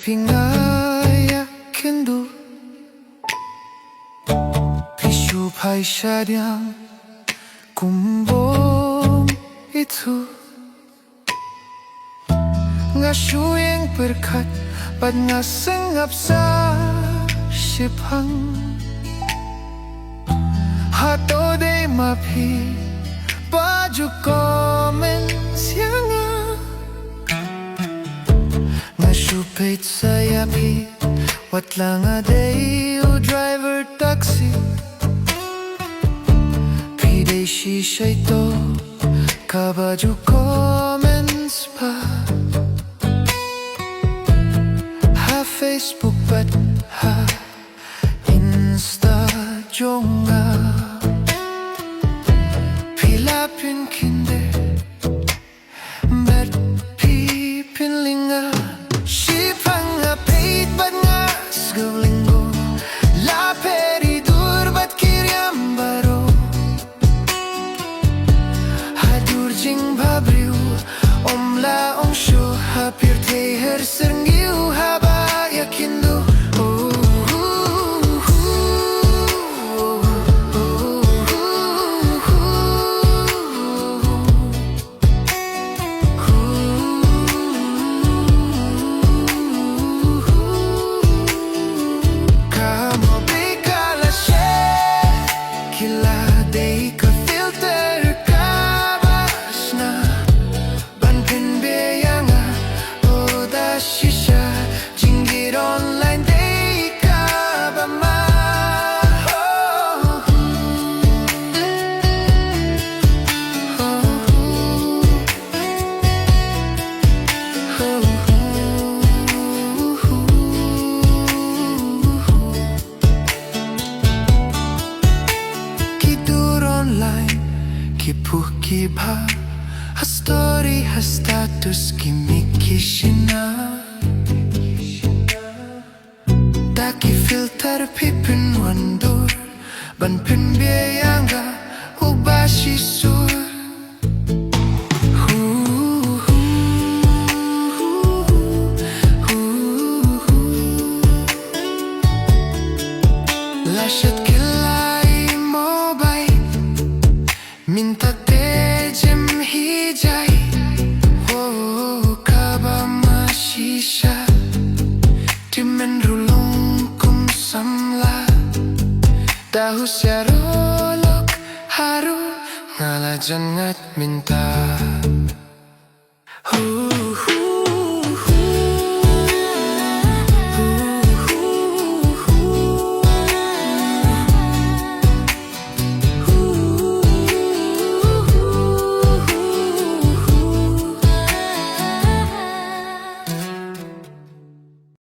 pingaya kendo Pishu pai shadyang kumbong itu Ngashuyeng berkat pad ngasengap sa sipang Hato de mapi baju komen sianga Ngashupait sayapi wat lang adayo driver taxi Pide shisha ito kabaju comments pa Ha Facebook pat ha Insta jonga Pilapin kinde Bat pipin linga Shipang apait bat nga Sgulinggo La peridur bat kiryam baro Hadur jing babriu Omla ongsho Hapir teher sernggiu Haba yakindu Kipuh kiba ha story ha status kimikishina Taki filter pipin wandur ban pin biayanga ubashi sur Lashat kilai mobile Minta tejem hijai Oh kaba mashisha Timen rulung kum samla Tahu syarolok haru Ngala jangat minta